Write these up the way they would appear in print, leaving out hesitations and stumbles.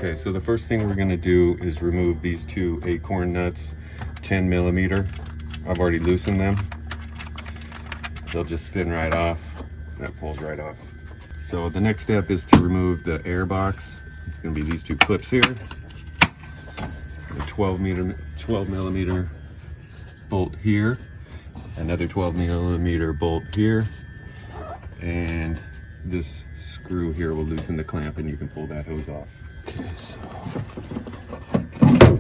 Okay, so the first thing we're gonna do is remove these two acorn nuts, 10 millimeter. I've already loosened them. They'll just spin right off. That pulls right off. So the next step is to remove the air box. It's gonna be these two clips here. A 12 millimeter bolt here. Another 12 millimeter bolt here. And this screw here will loosen the clamp and you can pull that hose off. Okay, so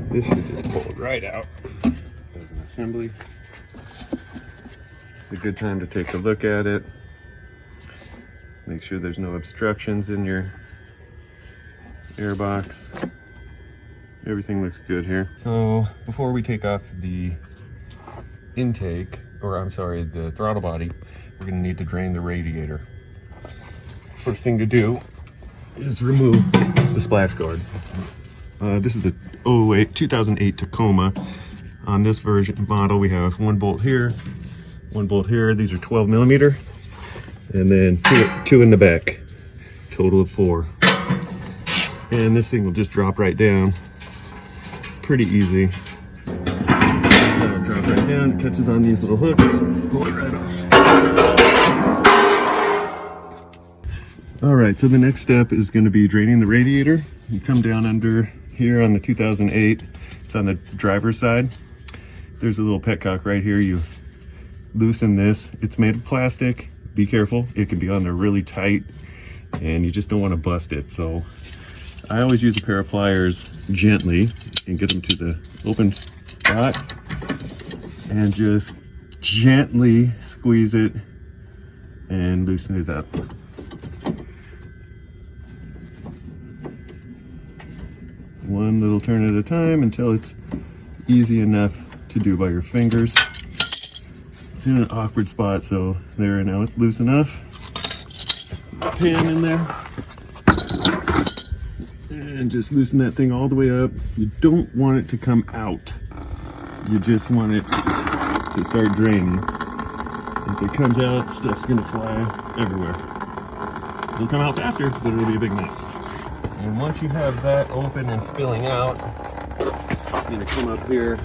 this should just pull it right out. There's an assembly. It's a good time to take a look at it. Make sure there's no obstructions in your air box. Everything looks good here. So before we take off the intake, or I'm sorry, the throttle body, we're gonna need to drain the radiator. First thing to do is remove the splash guard. This is the 2008 Tacoma. On this version model, we have one bolt here, one bolt here. These are 12 millimeter, and then two in the back. Total of 4. And this thing will just drop right down. Pretty easy. It'll drop right down, it catches on these little hooks, pull it right off. All right, so the next step is going to be draining the radiator. You come down under here on the 2008. It's on the driver's side. There's a little petcock right here. You loosen this. It's made of plastic. Be careful. It can be on there really tight and you just don't want to bust it. So I always use a pair of pliers gently and get them to the open spot and just gently squeeze it and loosen it up. One little turn at a time until it's easy enough to do by your fingers. It's in an awkward spot, so there, now it's loose enough. Pan in there. And just loosen that thing all the way up. You don't want it to come out. You just want it to start draining. If it comes out, stuff's gonna fly everywhere. It'll come out faster, but it'll be a big mess. And once you have that open and spilling out, you're gonna come up here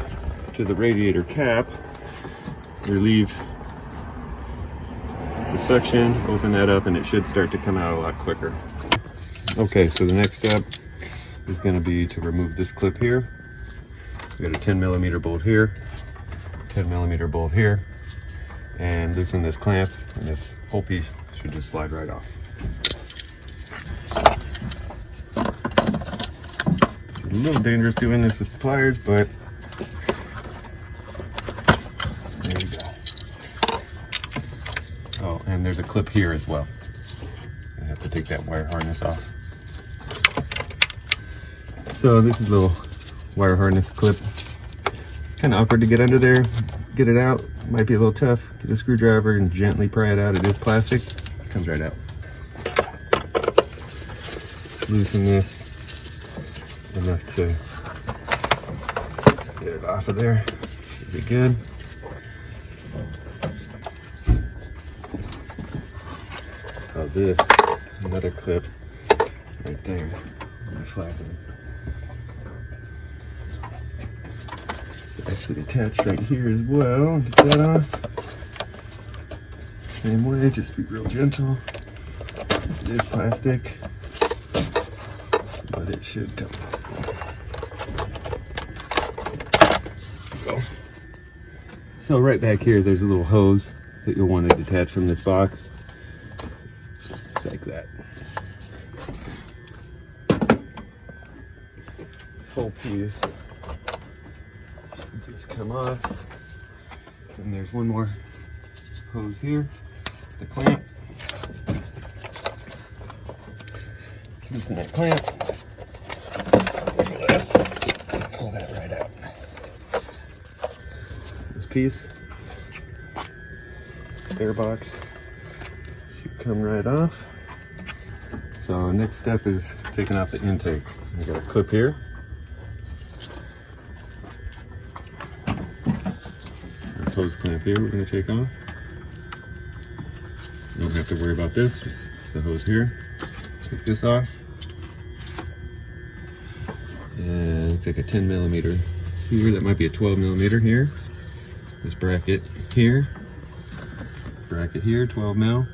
to the radiator cap, relieve the suction, open that up, and it should start to come out a lot quicker. Okay, so the next step is gonna be to remove this clip here. We got a 10 millimeter bolt here, 10 millimeter bolt here, and loosen this clamp, and this whole piece should just slide right off. It's a little dangerous doing this with pliers, but there you go. Oh, and there's a clip here as well. I have to take that wire harness off. So this is a little wire harness clip. Kind of awkward to get under there, get it out. Might be a little tough. Get a screwdriver and gently pry it out. It is plastic. It comes right out. Loosen this enough to get it off of there. Should be good. Oh, this, another clip right there. My flapping. Actually attached right here as well. Get that off. Same way, just be real gentle. It is plastic, but it should come. So right back here, there's a little hose that you'll want to detach from this box. Just like that. This whole piece should just come off. And there's one more hose here, the clamp. Let's loosen that clamp. Pull that right out. This piece, air box, should come right off. So next step is taking off the intake. I got a clip here. Our hose clamp here we're going to take off. You don't have to worry about this, just the hose here. Take this off. looks like a 10 millimeter here. That might be a 12 millimeter here. This bracket here, 12 mil,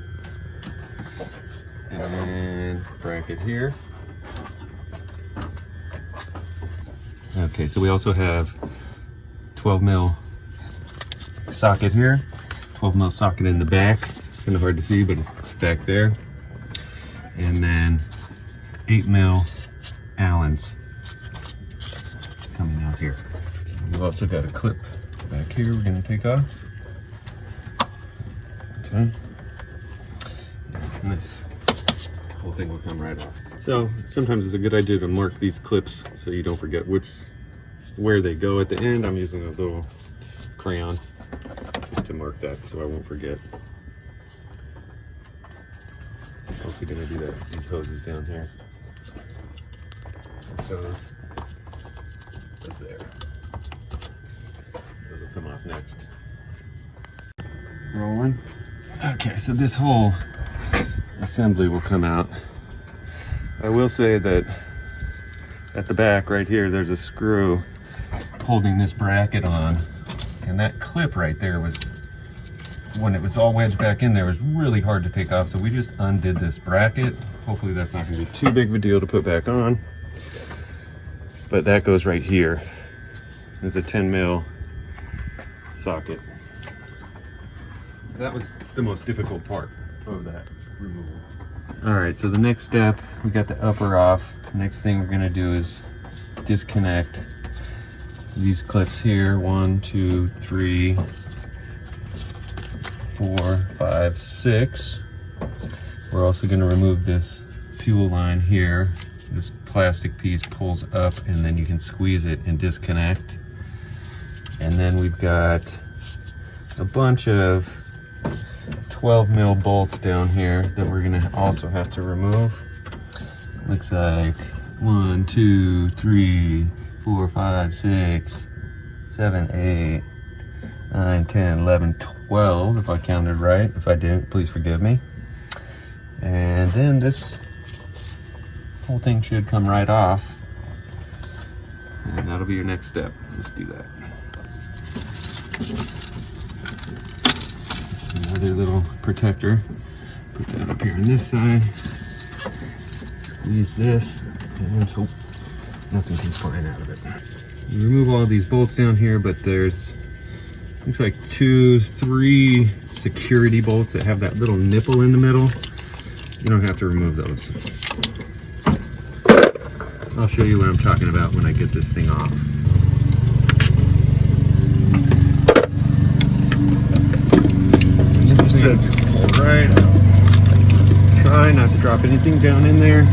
and bracket here. Okay, so we also have 12 mil socket here, 12 mil socket in the back. It's kind of hard to see, but it's back there. And then 8 mil Allens coming out here. We've also got a clip back here we're going to take off. Okay. And this whole thing will come right off. So sometimes it's a good idea to mark these clips so you don't forget where they go at the end. I'm using a little crayon to mark that so I won't forget. I'm also going to do these hoses down here. This hose goes there. Those will come off next. Rolling. Okay, so this whole assembly will come out. I will say that at the back right here, there's a screw holding this bracket on, and that clip right there was, when it was all wedged back in there, was really hard to take off, so we just undid this bracket. Hopefully that's not going to be too big of a deal to put back on, but that goes right here. There's a 10 mil socket. That was the most difficult part of that removal. All right, so the next step, we got the upper off. Next thing we're gonna do is disconnect these clips here. 1, 2, 3, 4, 5, 6. We're also gonna remove this fuel line here. This plastic piece pulls up and then you can squeeze it and disconnect. And then we've got a bunch of 12 mil bolts down here that we're gonna also have to remove. Looks like 1, 2, 3, 4, 5, 6, 7, 8, 9, 10, 11, 12, if I counted right. If I didn't, please forgive me. And then this whole thing should come right off. And that'll be your next step. Let's do that. Another little protector. Put that up here on this side. Squeeze this and hope nothing comes flying out of it. You remove all these bolts down here, but there's, looks like 2, 3 security bolts that have that little nipple in the middle. You don't have to remove those. I'll show you what I'm talking about when I get this thing off. Just pull right out. Try not to drop anything down in there,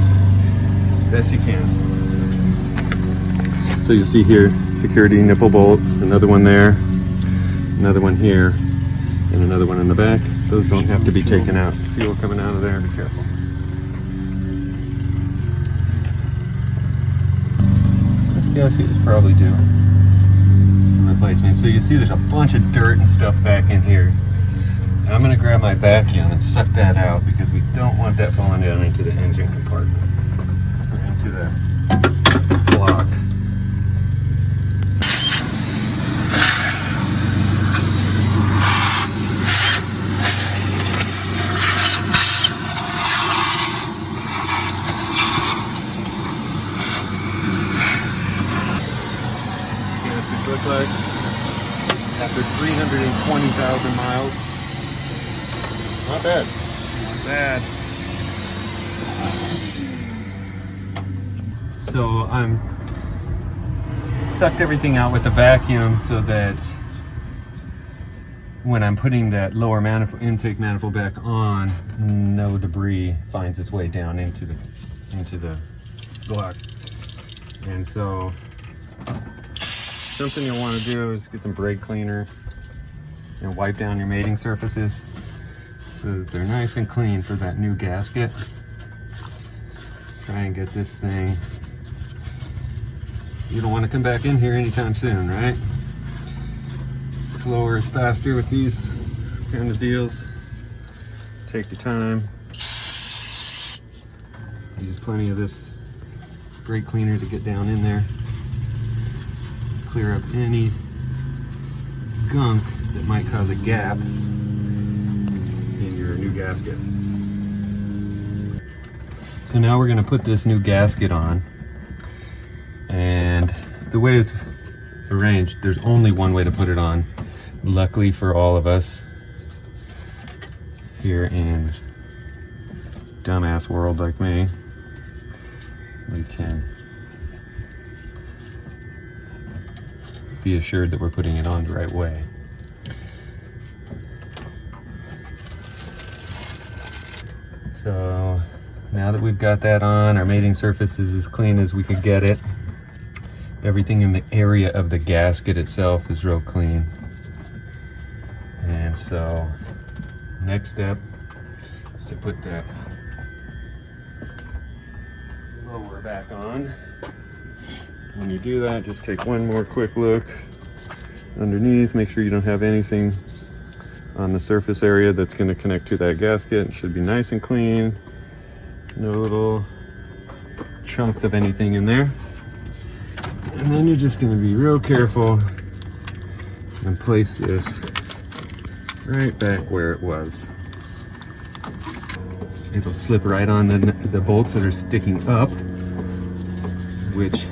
best you can. So you see here, security nipple bolt, another one there, another one here, and another one in the back. Those don't have to be taken out. Fuel coming out of there, be careful. This gasket is probably due for replacement. So you see there's a bunch of dirt and stuff back in here. I'm going to grab my vacuum and suck that out because we don't want that falling down into the engine compartment or into the block. That's what it looks like after 320,000 miles. Not bad. Not bad. So I'm sucked everything out with the vacuum so that when I'm putting that lower intake manifold back on, no debris finds its way down into the block. And so something you'll want to do is get some brake cleaner and wipe down your mating surfaces so that they're nice and clean for that new gasket. Try and get this thing. You don't want to come back in here anytime soon, right? Slower is faster with these kind of deals. Take your time. Use plenty of this brake cleaner to get down in there. clear up any gunk that might cause a gap in your new gasket. So now we're going to put this new gasket on, and the way it's arranged, there's only one way to put it on. Luckily for all of us here in dumbass world like me, we can be assured that we're putting it on the right way. So now that we've got that on, our mating surface is as clean as we could get it. Everything in the area of the gasket itself is real clean. And so next step is to put that lower back on. When you do that, just take one more quick look underneath. Make sure you don't have anything on the surface area that's going to connect to that gasket. It should be nice and clean. No little chunks of anything in there. And then you're just going to be real careful and place this right back where it was. It'll slip right on the bolts that are sticking up, which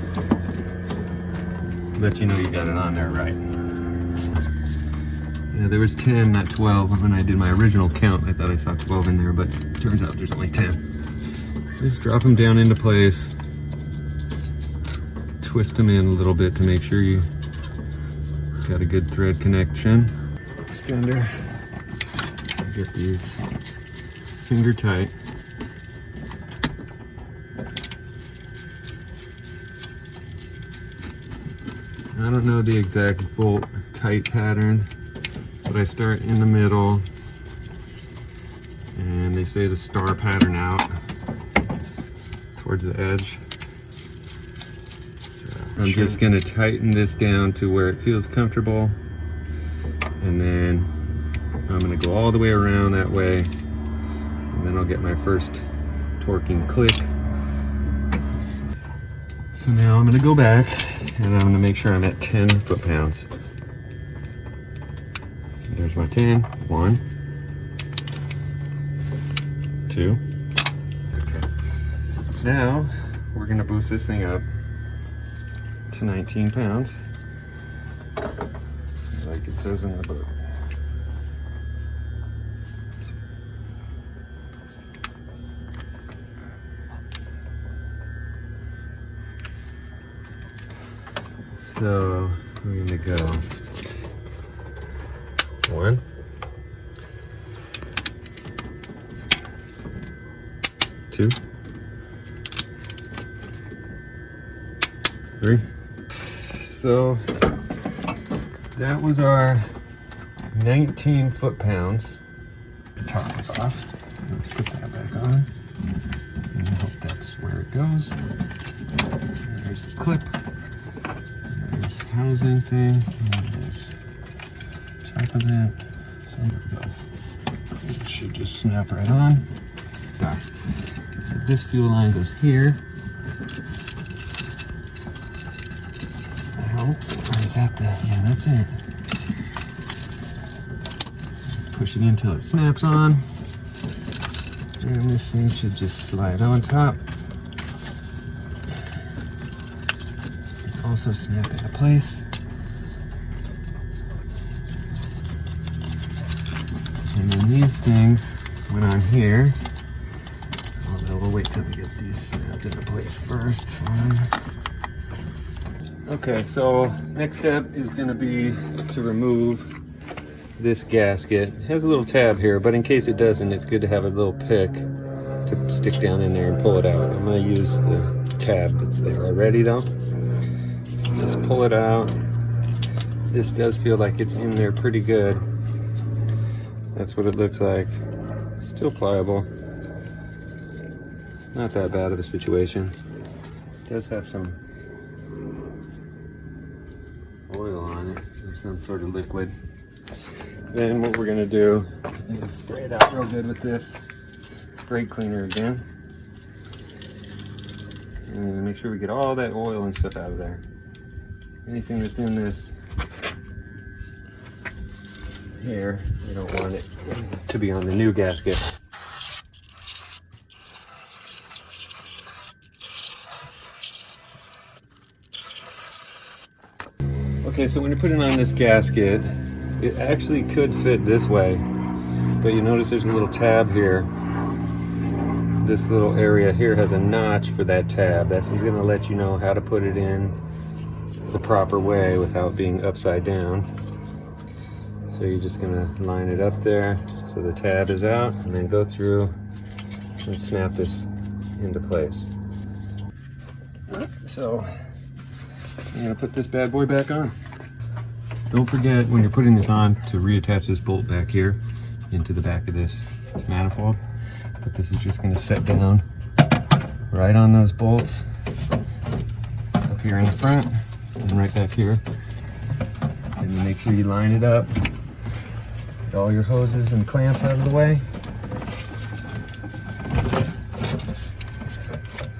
lets you know you got it on there right. Yeah, there was 10, not 12. When I did my original count, I thought I saw 12 in there, but it turns out there's only 10. Just drop them down into place. Twist them in a little bit to make sure you got a good thread connection. Extender. Get these finger tight. I don't know the exact bolt tight pattern, but I start in the middle, and they say to star pattern out towards the edge. So I'm just going to tighten this down to where it feels comfortable, and then I'm going to go all the way around that way, and then I'll get my first torquing click. So now I'm going to go back, and I'm going to make sure I'm at 10 foot-pounds. There's my 10. 1, 2. Okay. Now we're going to boost this thing up to 19 pounds, like it says in the book. So we're gonna go 1, 2, 3. So that was our 19 foot-pounds. The top was off. Let's put that back on. And I hope that's where it goes. And there's the clip. This housing thing, and this top of it. So there we go. It should just snap right on. There. So this fuel line goes here. I hope. Or is that the? Yeah, that's it. Push it in until it snaps on, and this thing should just slide on top. Also snap into place. And then these things went on here. Although we'll wait till we get these snapped into place first. Okay, so next step is going to be to remove this gasket. It has a little tab here, but in case it doesn't, it's good to have a little pick to stick down in there and pull it out. I'm going to use the tab that's there already though. Just pull it out. This does feel like it's in there pretty good. That's what it looks like. Still pliable. Not that bad of a situation. It does have some oil on it, or some sort of liquid. Then what we're gonna do is spray it out real good with this brake cleaner again. And make sure we get all that oil and stuff out of there. anything that's in this here, you don't want it to be on the new gasket. Okay, so when you're putting on this gasket, it actually could fit this way, but you notice there's a little tab here. This little area here has a notch for that tab. This is going to let you know how to put it in the proper way without being upside down. So you're just going to line it up there so the tab is out, and then go through and snap this into place. So I'm going to put this bad boy back on. Don't forget when you're putting this on to reattach this bolt back here into the back of this manifold. But this is just going to set down right on those bolts up here in the front and right back here. And then make sure you line it up. Get all your hoses and clamps out of the way.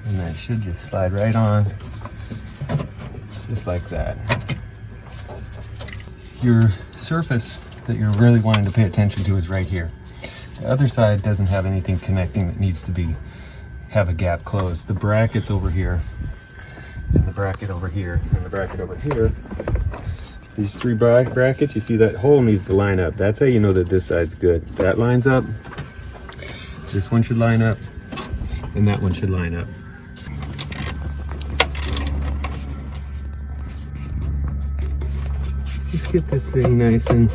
And that should just slide right on, just like that. Your surface that you're really wanting to pay attention to is right here. The other side doesn't have anything connecting that needs to have a gap closed. The bracket's over here, and the bracket over here, and the bracket over here. These three brackets, you see that hole needs to line up. That's how you know that this side's good. That lines up, this one should line up, and that one should line up. Just get this thing nice and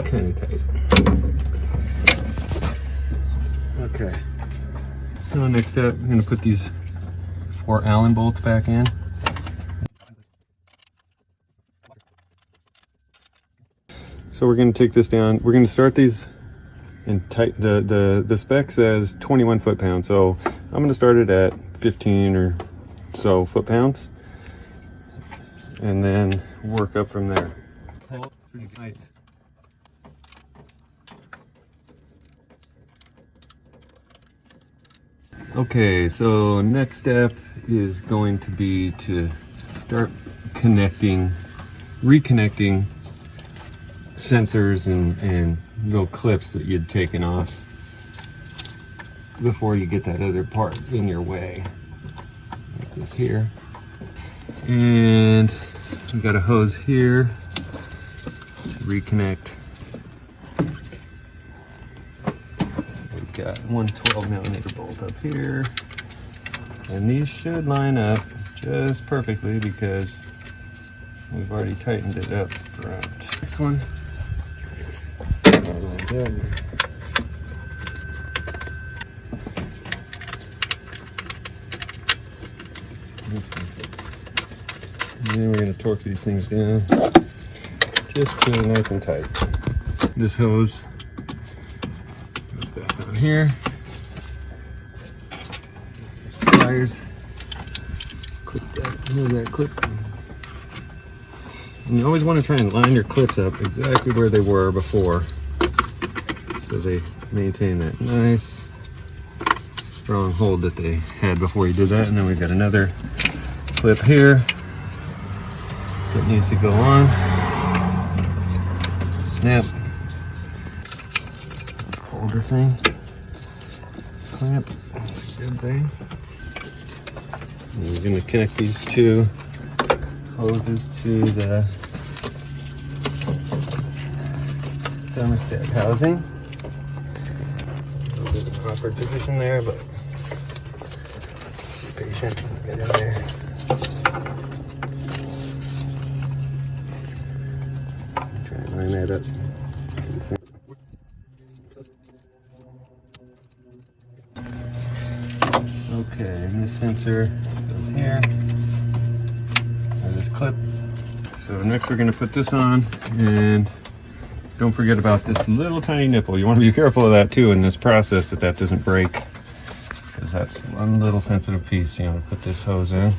kind of tight. Okay. So next step, I'm going to put these 4 Allen bolts back in. So we're going to take this down. We're going to start these and tighten. The spec says 21 foot-pounds, so I'm going to start it at 15 or so foot-pounds, and then work up from there. Pretty tight. Okay, so next step is going to be to start reconnecting sensors and little clips that you'd taken off before you get that other part in your way, like this here. And we got a hose here to reconnect. We've got one 12mm bolt up here, and these should line up just perfectly because we've already tightened it up front. Next one. This one fits. And then we're going to torque these things down just to nice and tight. This hose goes back on here. Pliers. Clip that, move that clip. And you always want to try and line your clips up exactly where they were before, so they maintain that nice strong hold that they had before you did that. And then we've got another clip here that needs to go on. Snap. Holder thing. Clamp. Good thing. And we're going to connect these two hoses to the thermostat housing. A little bit of awkward position there, but be patient and get in there. Try and line that up to the center. Okay, and this sensor goes here. This clip. So next we're going to put this on, and don't forget about this little tiny nipple. You want to be careful of that too in this process, that doesn't break, because that's one little sensitive piece. You want to put this hose in.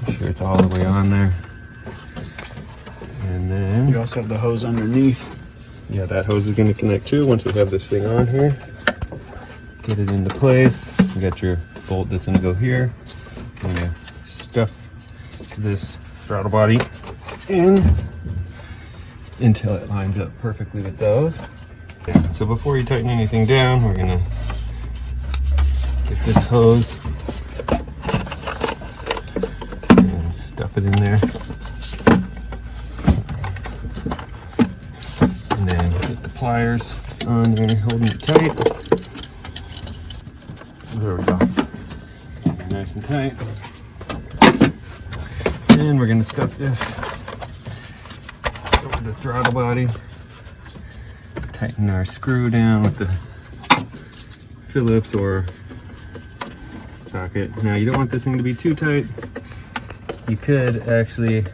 Make sure it's all the way on there. And then you also have the hose underneath. Yeah, that hose is going to connect too once we have this thing on here. Get it into place. You got your bolt that's going to go here. this throttle body in until it lines up perfectly with those. So before you tighten anything down, we're gonna get this hose and stuff it in there. And then get the pliers on there, holding it tight. There we go. Nice and tight. And we're gonna stuff this over the throttle body. Tighten our screw down with the Phillips or socket. Now you don't want this thing to be too tight. You could actually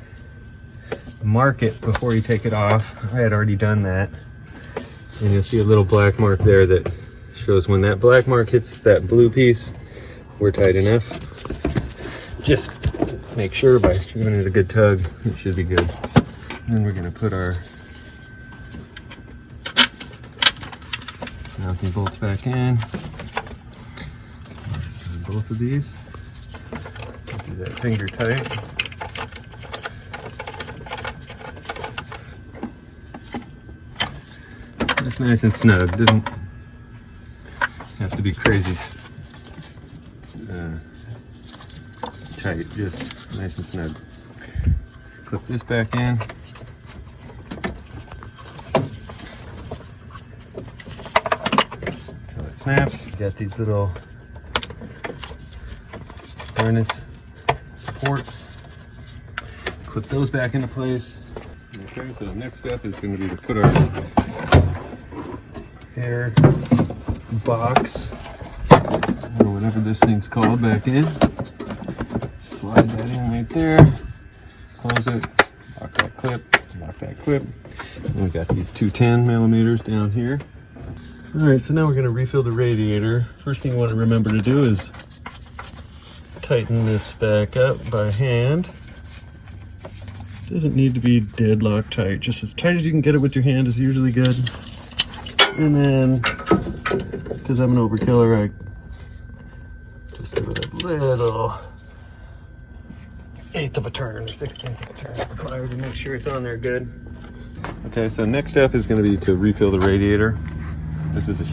mark it before you take it off. I had already done that. And you'll see a little black mark there that shows when that black mark hits that blue piece, we're tight enough. Just make sure by giving it a good tug, it should be good. And then we're gonna put our mounting bolts back in. Both of these. Do that finger tight. That's nice and snug. Doesn't have to be crazy tight. Just nice and snug. Clip this back in. Until it snaps. You got these little harness supports. Clip those back into place. Okay, so the next step is going to be to put our air box, or whatever this thing's called, back in. Slide that in right there. Close it. Lock that clip. Lock that clip. And we got these 210 millimeters down here. All right, so now we're going to refill the radiator. First thing you want to remember to do is tighten this back up by hand. Doesn't need to be deadlock tight. Just as tight as you can get it with your hand is usually good. And then, because I'm an overkiller, I just do it a little 1/8 of a turn or 1/16 of a turn required to make sure it's on there good. Okay, so next step is going to be to refill the radiator. This is an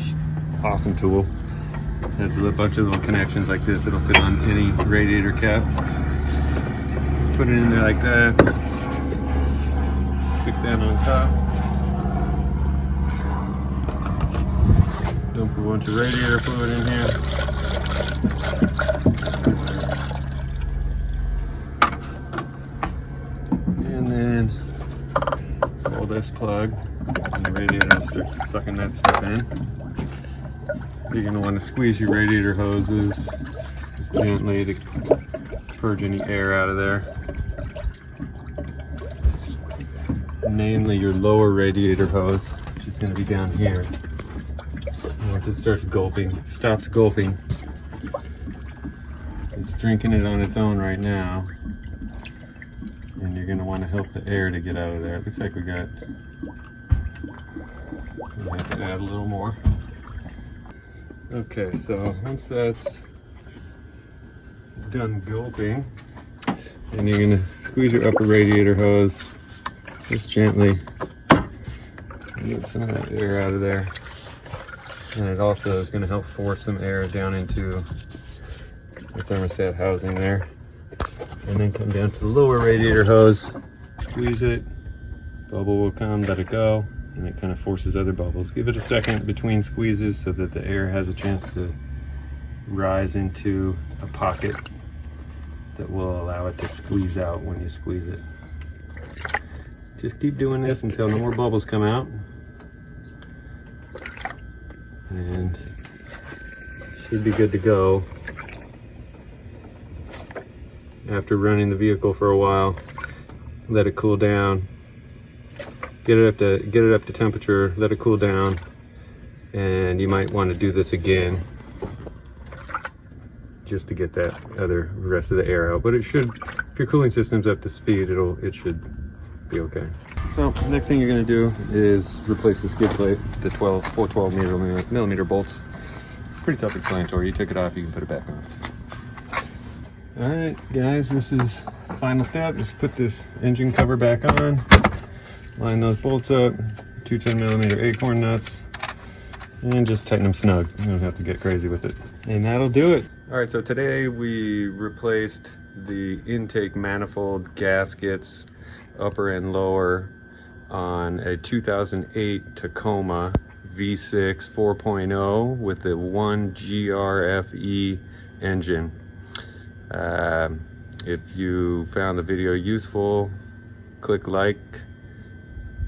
awesome tool. It has a bunch of little connections like this. It'll fit on any radiator cap. Just put it in there like that. Stick that on top. Dump a bunch of radiator fluid in here. And then pull this plug and the radiator starts sucking that stuff in. You're going to want to squeeze your radiator hoses just gently to purge any air out of there. Mainly your lower radiator hose, which is going to be down here. Once it stops gulping, it's drinking it on its own right now, and you're going to want to help the air to get out of there. It looks like we have to add a little more. Okay, so once that's done gulping, then you're going to squeeze your upper radiator hose just gently and get some of that air out of there. And it also is going to help force some air down into the thermostat housing there. And then come down to the lower radiator hose, squeeze it, bubble will come, let it go, and it kind of forces other bubbles. Give it a second between squeezes so that the air has a chance to rise into a pocket that will allow it to squeeze out when you squeeze it. Just keep doing this until no more bubbles come out. And should be good to go. After running the vehicle for a while, let it cool down. Get it up to temperature, let it cool down, and you might want to do this again just to get that rest of the air out. But it should, if your cooling system's up to speed, it should be okay. So the next thing you're going to do is replace the skid plate, the 412 millimeter bolts. Pretty self-explanatory. You took it off, you can put it back on. All right, guys, this is Final step, just put this engine cover back on, line those bolts up, two 10mm acorn nuts, and just tighten them snug. You don't have to get crazy with it. And that'll do it. All right, so today we replaced the intake manifold gaskets, upper and lower, on a 2008 Tacoma V6 4.0 with the 1 GRFE engine. If you found the video useful, click like,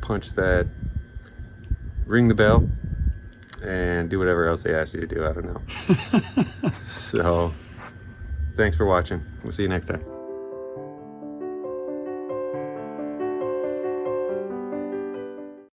punch that, ring the bell, and do whatever else they ask you to do. I don't know. So, thanks for watching. We'll see you next time.